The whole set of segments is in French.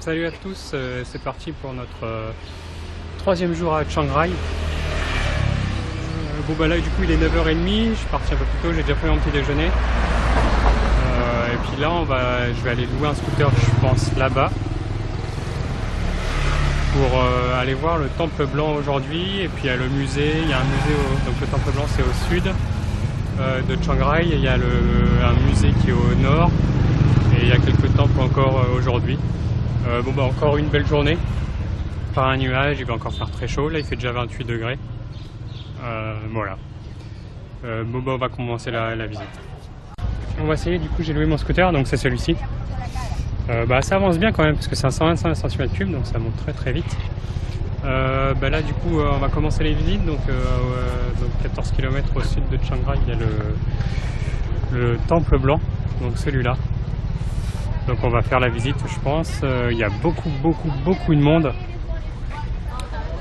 Salut à tous, c'est parti pour notre troisième jour à Chiang Rai. Bon bah là du coup il est 9h30, je suis parti un peu plus tôt, j'ai déjà pris mon petit déjeuner. Et puis là je vais aller louer un scooter je pense là-bas pour aller voir le Temple Blanc aujourd'hui. Et puis il y a le musée, il y a un musée, donc le Temple Blanc c'est au sud de Chiang Rai, et il y a un musée qui est au nord, et il y a quelques temples encore aujourd'hui. Bon bah encore une belle journée, pas un nuage, il va encore faire très chaud, là il fait déjà 28 degrés. Voilà. Bon bah on va commencer la visite. On va essayer, du coup j'ai loué mon scooter, donc c'est celui-ci. Bah ça avance bien quand même parce que c'est un 125 cm3, donc ça monte très très vite. Bah là du coup on va commencer les visites, donc 14 km au sud de Chiang Rai il y a le Temple Blanc, donc celui-là. Donc on va faire la visite je pense. Il y a beaucoup de monde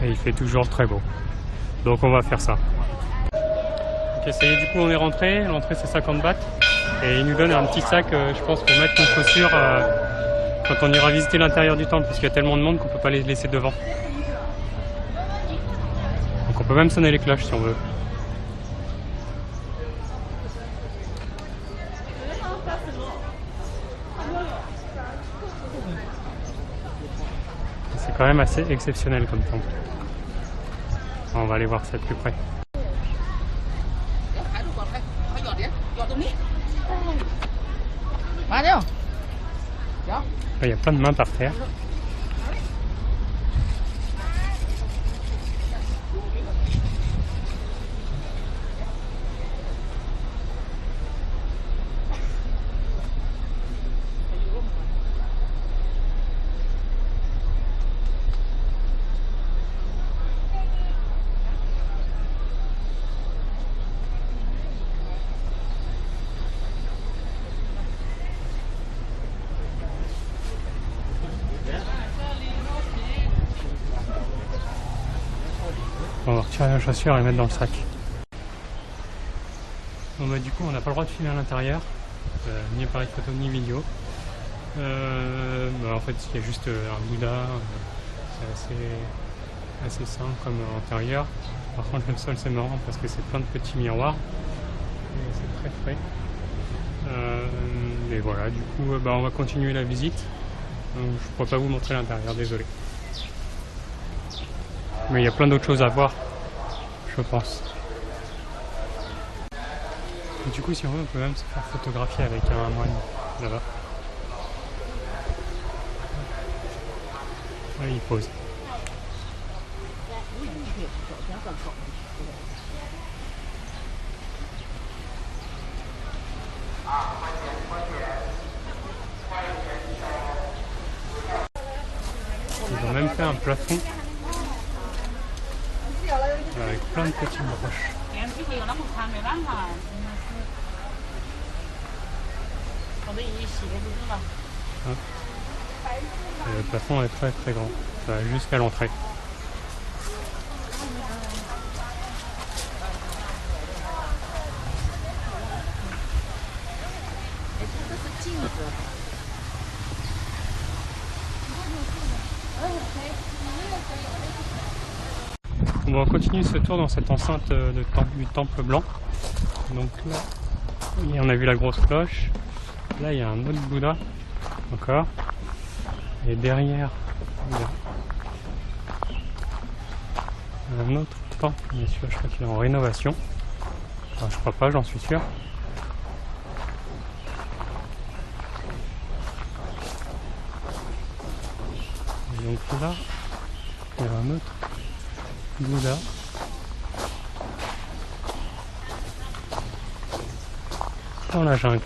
et il fait toujours très beau, donc on va faire ça. Ok, ça y est, du coup on est rentré, l'entrée c'est 50 bahts et il nous donne un petit sac je pense pour mettre nos chaussures quand on ira visiter l'intérieur du temple, parce qu'il y a tellement de monde qu'on peut pas les laisser devant. Donc on peut même sonner les cloches si on veut. C'est quand même assez exceptionnel comme temple. On va aller voir ça de plus près. Là, il y a plein de mains par terre. On va retirer nos chaussures et les mettre dans le sac. Bon bah du coup on n'a pas le droit de filmer à l'intérieur, ni appareil photo ni vidéo. En fait il y a juste un Bouddha, c'est assez simple comme intérieur. Par contre le sol c'est marrant parce que c'est plein de petits miroirs et c'est très frais. Et voilà, du coup on va continuer la visite. Donc, je ne pourrais pas vous montrer l'intérieur, désolé. Mais il y a plein d'autres choses à voir, je pense. Et du coup, si on veut, on peut même se faire photographier avec un moine là-bas. Là, il pose. Ils ont même fait un plafond avec plein de petites broches. Et le plafond est très très grand, ça va jusqu'à l'entrée. On va continuer ce tour dans cette enceinte du Temple Blanc. Donc là, on a vu la grosse cloche. Là, il y a un autre Bouddha encore. Et derrière, il y a un autre temple, bien sûr, je crois qu'il est en rénovation. Enfin, je crois pas, j'en suis sûr. Et donc là, il y a un autre Bouddha. Dans la jungle.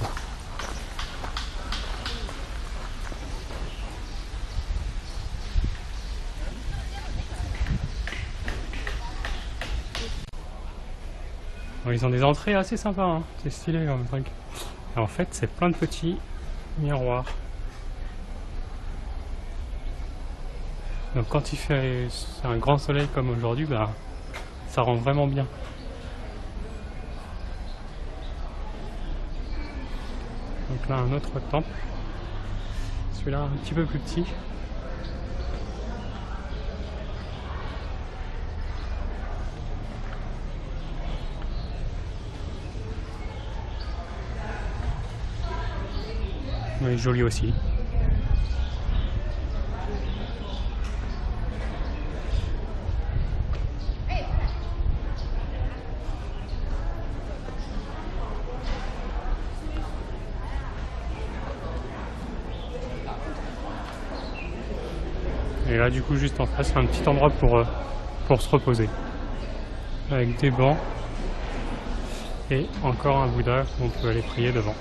Bon, ils ont des entrées assez sympas, hein. C'est stylé comme truc. Et en fait, c'est plein de petits miroirs. Donc quand il fait un grand soleil comme aujourd'hui, bah, ça rend vraiment bien. Donc là un autre temple, celui-là un petit peu plus petit. Mais joli aussi. Et là du coup juste en face c'est un petit endroit pour se reposer. Avec des bancs et encore un Bouddha où on peut aller prier devant.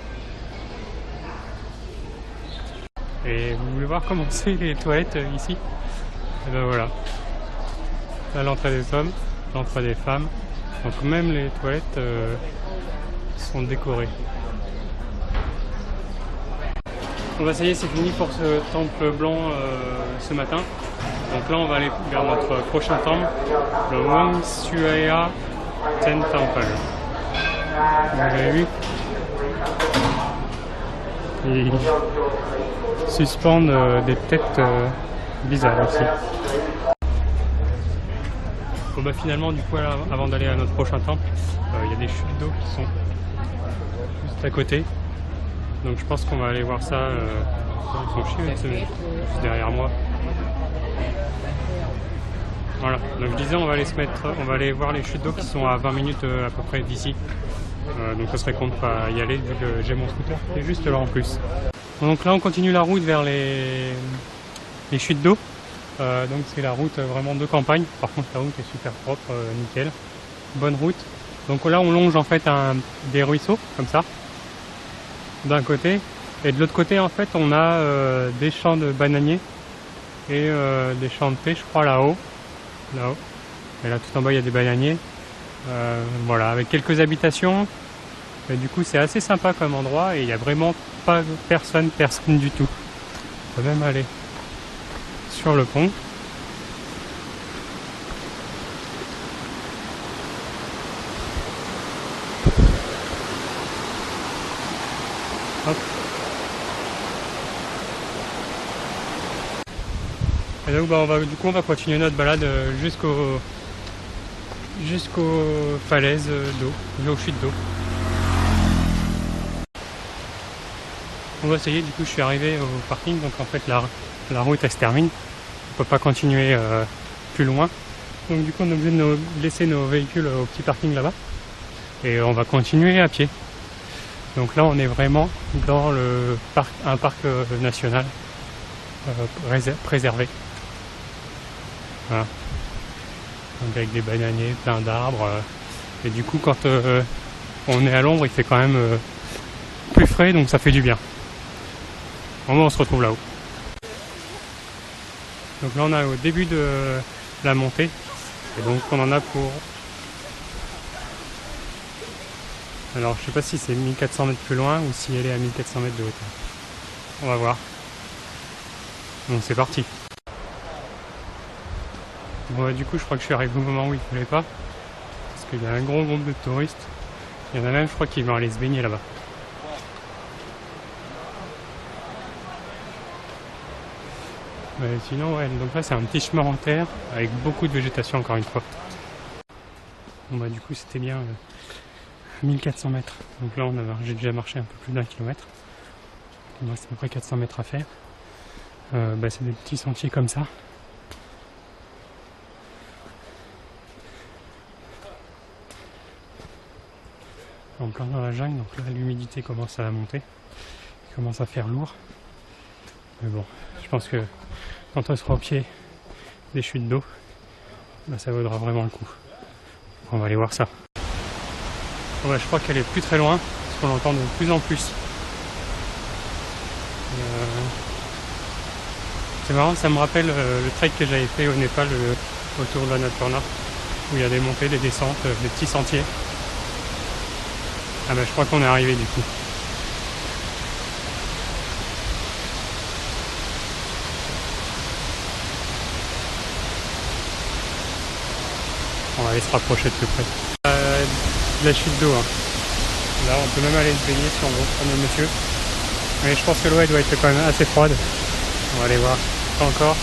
Et vous voulez voir comment c'est les toilettes ici? Et ben voilà. Là l'entrée des hommes, l'entrée des femmes. Donc même les toilettes sont décorées. Bon bah ça y est, c'est fini pour ce temple blanc ce matin. Donc là on va aller vers notre prochain temple, le Wang Suaya Ten Temple. Vous avez vu? Ils suspendent des têtes bizarres aussi. Bon bah finalement du coup avant d'aller à notre prochain temple, il y a des chutes d'eau qui sont juste à côté. Donc je pense qu'on va aller voir ça. Ils sont chiés, juste derrière moi. Voilà, donc je disais on va aller voir les chutes d'eau qui sont à 20 minutes à peu près d'ici. Donc ça serait con de pas y aller vu que j'ai mon scooter qui est juste là en plus. Donc là on continue la route vers les chutes d'eau. Donc c'est la route vraiment de campagne. Par contre la route est super propre, nickel. Bonne route. Donc là on longe en fait des ruisseaux comme ça. D'un côté. Et de l'autre côté en fait on a des champs de bananiers et des champs de thé je crois là-haut. Là-haut. Et là tout en bas il y a des bananiers. Voilà, avec quelques habitations. Et du coup c'est assez sympa comme endroit et il n'y a vraiment pas personne du tout. On peut même aller sur le pont. Hop. Et donc bah, on va continuer notre balade jusqu'aux falaises d'eau, aux chutes d'eau. On va essayer, du coup je suis arrivé au parking, donc en fait la route elle se termine. On peut pas continuer plus loin. Donc du coup on est obligé de laisser nos véhicules au petit parking là-bas. Et on va continuer à pied. Donc là on est vraiment dans un parc national préservé. Voilà. Donc avec des bananiers, plein d'arbres. Et du coup quand on est à l'ombre il fait quand même plus frais, donc ça fait du bien. On se retrouve là-haut. Donc là on est au début de la montée. Et donc on en a pour... Alors je sais pas si c'est 1400 mètres plus loin ou si elle est à 1400 mètres de hauteur. On va voir. Donc c'est parti. Bon, du coup je crois que je suis arrivé au moment où il ne fallait pas. Parce qu'il y a un gros groupe de touristes. Il y en a même je crois qui vont aller se baigner là-bas. Sinon ouais, donc là c'est un petit chemin en terre avec beaucoup de végétation encore une fois. Bon bah du coup c'était bien 1400 mètres. Donc là j'ai déjà marché un peu plus d'1 kilomètre. Il me reste à peu près 400 mètres à faire. C'est des petits sentiers comme ça. En plein dans la jungle, donc là l'humidité commence à monter. Il commence à faire lourd. Mais bon, je pense que quand on sera au pied des chutes d'eau, ça vaudra vraiment le coup. On va aller voir ça. Bon, je crois qu'elle est plus très loin, parce qu'on l'entend de plus en plus. C'est marrant, ça me rappelle le trek que j'avais fait au Népal autour de la Napurna, où il y a des montées, des descentes, des petits sentiers. Ah bah je crois qu'on est arrivé du coup. On va aller se rapprocher de plus près. De la chute d'eau. Hein. Là on peut même aller se baigner si on veut, comme le monsieur. Mais je pense que l'eau elle doit être quand même assez froide. On va aller voir. Pas encore.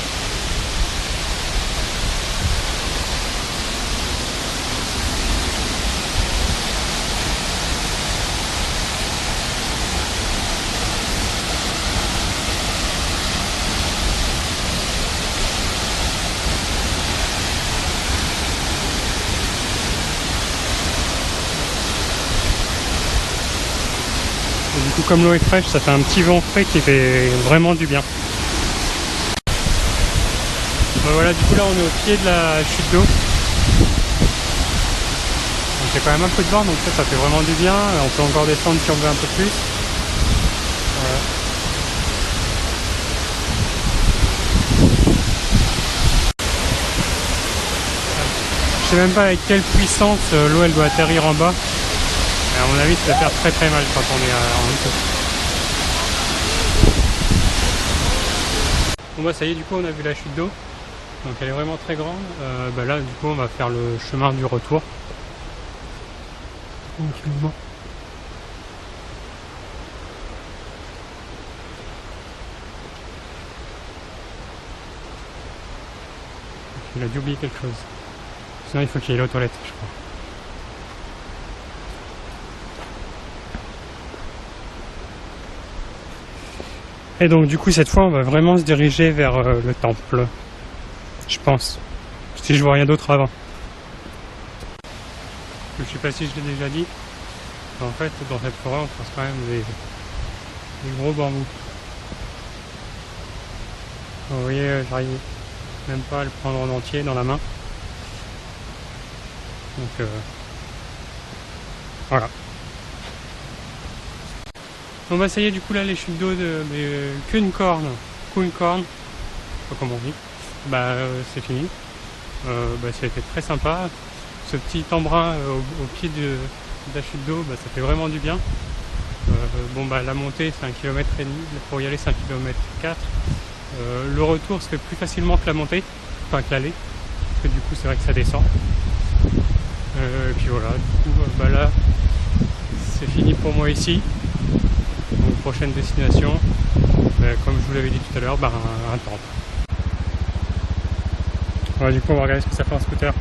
comme l'eau est fraîche, ça fait un petit vent frais qui fait vraiment du bien. Ben voilà, du coup là on est au pied de la chute d'eau. Donc il y a quand même un peu de vent, donc ça fait vraiment du bien. On peut encore descendre si on veut un peu plus. Voilà. Je sais même pas avec quelle puissance l'eau elle doit atterrir en bas. Mais à mon avis ça va faire très très mal quand on est en haut. Bon bah ça y est, du coup on a vu la chute d'eau. Donc elle est vraiment très grande. Bah là du coup on va faire le chemin du retour. Tranquillement. Il a dû oublier quelque chose. Sinon il faut qu'il aille aux toilettes, je crois. Et donc du coup cette fois on va vraiment se diriger vers le temple. Je pense. Si je vois rien d'autre avant. Je sais pas si je l'ai déjà dit. Mais en fait dans cette forêt on trouve quand même des gros bambous. Vous voyez, j'arrive même pas à le prendre en entier dans la main. Donc voilà. Bon bah ça y est, du coup là les chutes d'eau de Kuhnkorn, je sais pas comment on dit, bah c'est fini. Bah ça a été très sympa. Ce petit embrun au pied de la chute d'eau, bah ça fait vraiment du bien. Bon bah la montée c'est 1,5 km, pour y aller c'est 1,4 km. Le retour se fait plus facilement que la montée, enfin que l'aller, parce que du coup c'est vrai que ça descend. Et puis voilà, du coup bah là c'est fini pour moi ici. Donc prochaine destination, comme je vous l'avais dit tout à l'heure, bah, un temple. Voilà, du coup on va regarder ce que ça fait en scooter.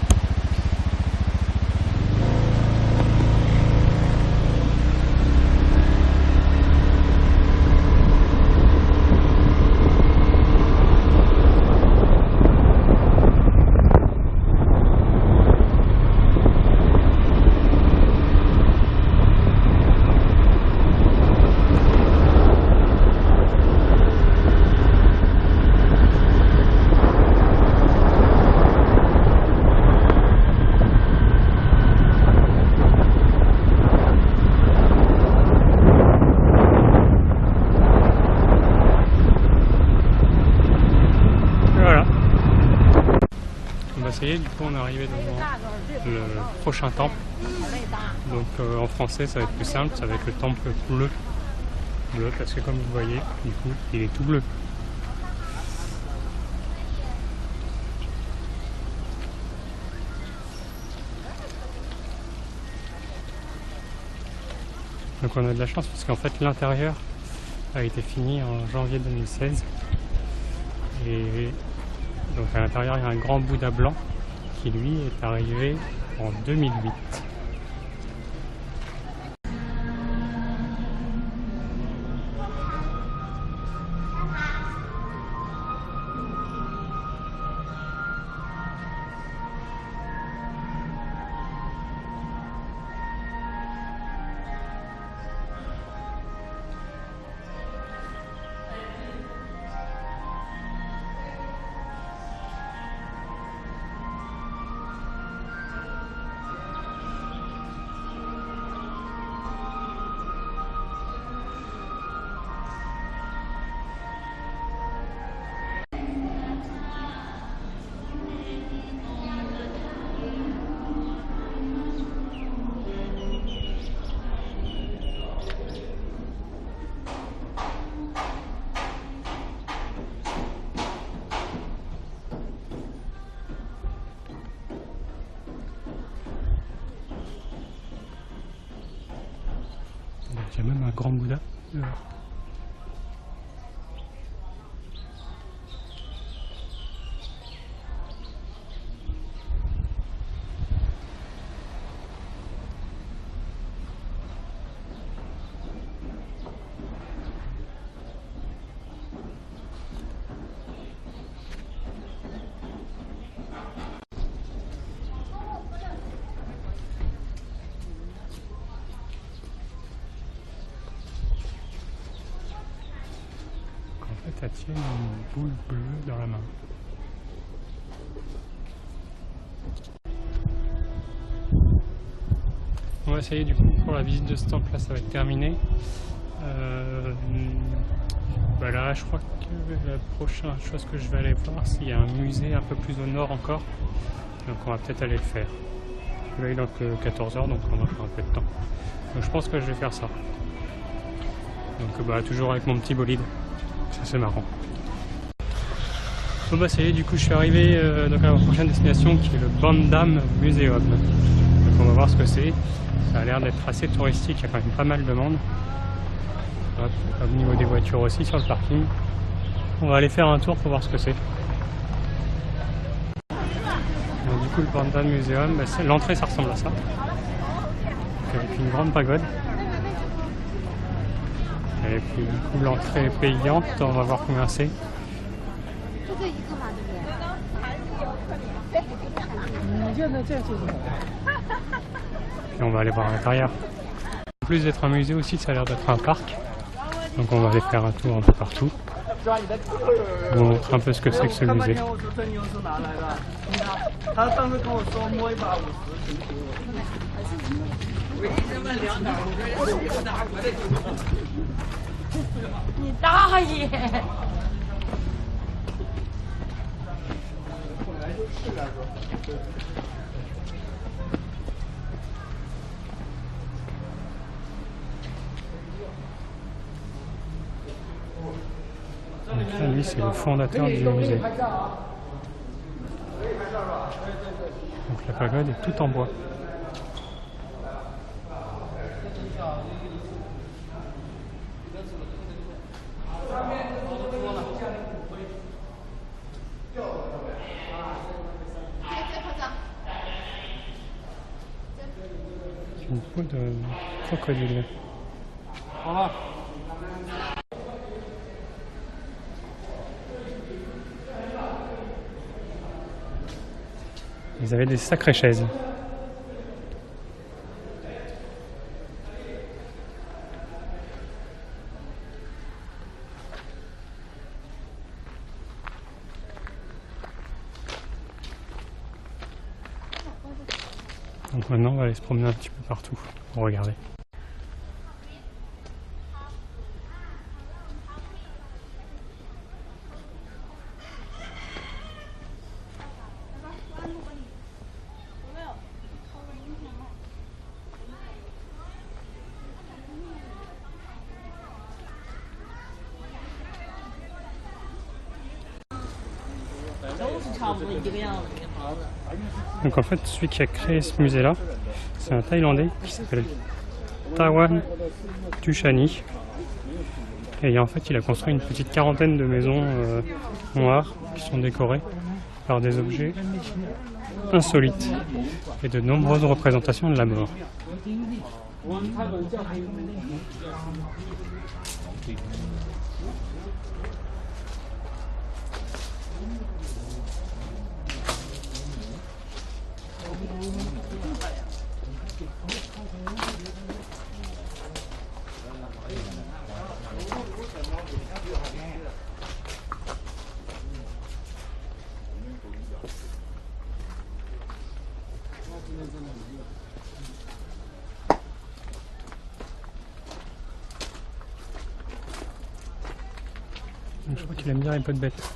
Ça y est, du coup on est arrivé devant le prochain temple. Donc en français ça va être plus simple, ça va être le temple bleu. Bleu parce que comme vous voyez, du coup il est tout bleu. Donc on a de la chance parce qu'en fait l'intérieur a été fini en janvier 2016. Et donc à l'intérieur il y a un grand Bouddha blanc qui lui est arrivé en 2008. Il y a même un grand Bouddha. ça tient une boule bleue dans la main. Ouais, ça y est, du coup, pour la visite de ce temple là, ça va être terminé. Bah là, je crois que la prochaine chose que je vais aller voir, c'est qu'il y a un musée un peu plus au nord encore. Donc on va peut-être aller le faire. Là, il est que 14h, donc on a encore un peu de temps. Donc je pense que je vais faire ça. Donc bah toujours avec mon petit bolide. Ça c'est marrant. Bon bah ça y est, du coup je suis arrivé donc à la prochaine destination qui est le Bandam Museum. Donc on va voir ce que c'est. Ça a l'air d'être assez touristique, il y a quand même pas mal de monde. Hop, au niveau des voitures aussi sur le parking. On va aller faire un tour pour voir ce que c'est. Donc, du coup le Bandam Museum, bah, l'entrée ça ressemble à ça. Donc, avec une grande pagode. Et puis du coup l'entrée est payante, on va voir combien c'est. Et on va aller voir à l'intérieur. En plus d'être un musée aussi, ça a l'air d'être un parc. Donc on va aller faire un tour un peu partout. Je vous montre un peu ce que c'est que ce musée. Donc là, lui, c'est le fondateur du musée. Donc la pagode est toute en bois. Une peau de crocodile. Ils avaient des sacrées chaises. Donc maintenant on va aller se promener un petit peu partout pour regarder. Donc en fait, celui qui a créé ce musée-là, c'est un Thaïlandais qui s'appelle Tawan Tuchani. Et en fait, il a construit une petite quarantaine de maisons noires qui sont décorées par des objets insolites et de nombreuses représentations de la mort. Je crois qu'il aime bien les pots de bêtes.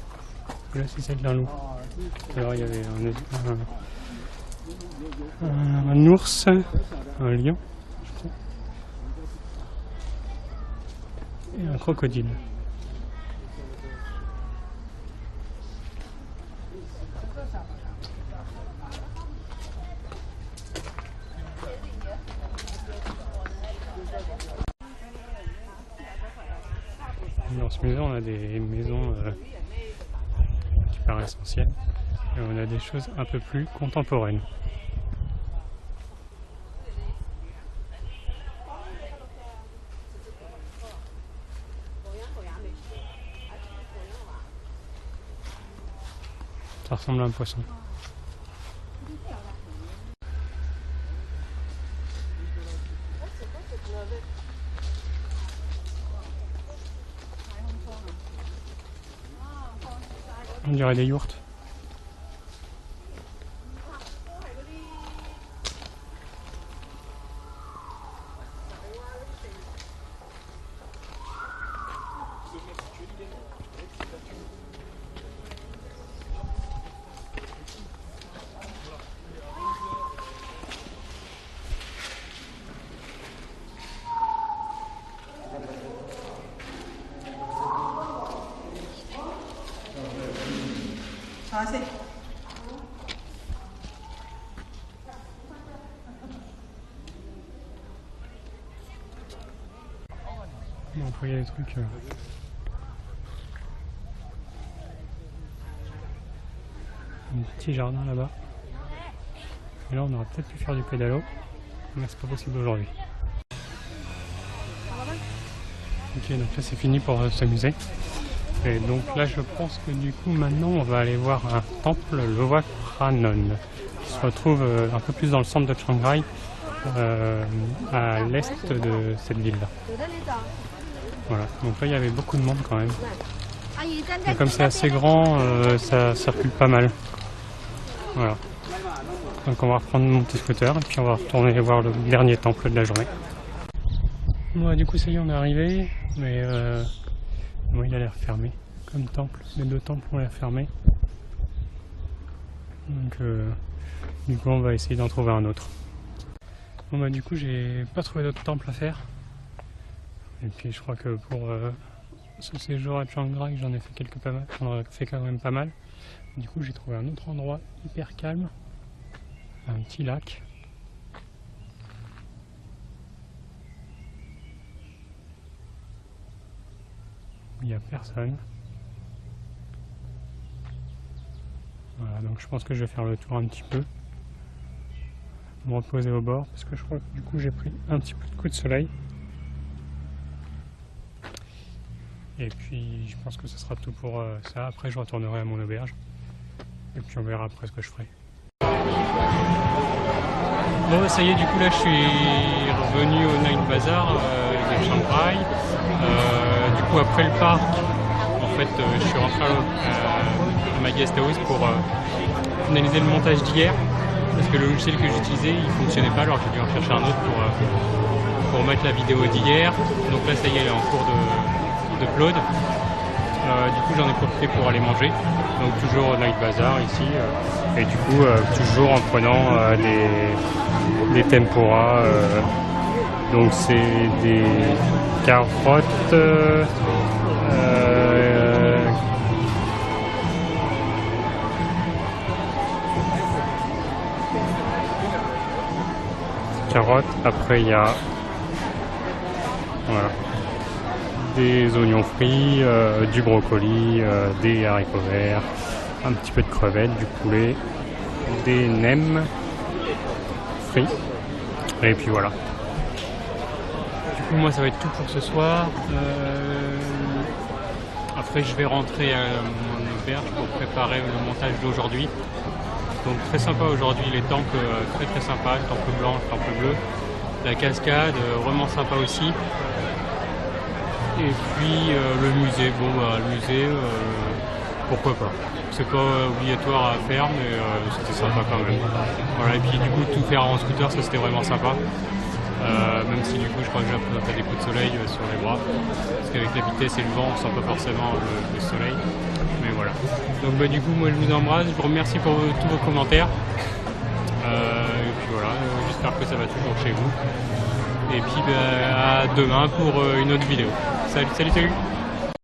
Et là, c'est celle d'un loup. Alors, il y avait un ours, un lion, je crois, et un crocodile. Dans ce musée, on a des maisons qui paraissent anciennes et on a des choses un peu plus contemporaines. Ça ressemble à un poisson. On dirait des yourtes. Bon, après il y a des trucs... Un petit jardin là-bas. Et là on aurait peut-être pu faire du pédalo, mais c'est pas possible aujourd'hui. Ok, donc là c'est fini pour s'amuser. Et donc là je pense que du coup maintenant on va aller voir un temple, le Wat Phra-Non, qui se retrouve un peu plus dans le centre de Chiang Rai, à l'est de cette ville-là. Voilà, donc là il y avait beaucoup de monde quand même. Et comme c'est assez grand, ça circule pas mal. Voilà. Donc on va reprendre mon petit scooter et puis on va retourner voir le dernier temple de la journée. Bon, du coup ça y est, on est arrivé, mais bon, il a l'air fermé comme temple. Les deux temples ont l'air fermés. Donc du coup on va essayer d'en trouver un autre. Bon bah du coup j'ai pas trouvé d'autres temples à faire. Et puis je crois que pour ce séjour à Chiang Rai, j'en ai fait j'en ai fait quand même pas mal. Du coup j'ai trouvé un autre endroit hyper calme, un petit lac. Il n'y a personne. Voilà, donc je pense que je vais faire le tour un petit peu, me reposer au bord, parce que je crois que du coup j'ai pris un petit peu de coup de soleil. Et puis je pense que ce sera tout pour ça. Après je retournerai à mon auberge. Et puis on verra après ce que je ferai. Bon ça y est, du coup là je suis revenu au Night Bazaar de Chiang Rai. Du coup après le parc, en fait je suis rentré à ma guest house pour finaliser le montage d'hier. Parce que le logiciel que j'utilisais il fonctionnait pas, alors j'ai dû en chercher un autre pour mettre la vidéo d'hier. Donc là ça y est, elle est en cours d'upload. Du coup j'en ai profité pour aller manger, donc toujours au Night Bazaar ici, et du coup toujours en prenant des tempura, donc c'est des carottes, après il y a voilà, des oignons frits, du brocoli, des haricots verts, un petit peu de crevettes, du poulet, des nems frits, et puis voilà. Du coup moi ça va être tout pour ce soir. Après je vais rentrer à mon auberge pour préparer le montage d'aujourd'hui. Donc très sympa aujourd'hui, les temples très sympa, le temple blanc, le temple bleu, la cascade vraiment sympa aussi. Et puis le musée, bon bah le musée, pourquoi pas. C'est pas obligatoire à faire, mais c'était sympa quand même. Voilà, et puis du coup tout faire en scooter, ça c'était vraiment sympa. Même si du coup je crois que j'ai un des coups de soleil sur les bras. Parce qu'avec la vitesse et le vent, on sent pas forcément le soleil. Mais voilà. Donc bah du coup moi je vous embrasse, je vous remercie pour tous vos commentaires. Et puis voilà, j'espère que ça va toujours chez vous. Et puis bah, à demain pour une autre vidéo. Salut, salut, salut!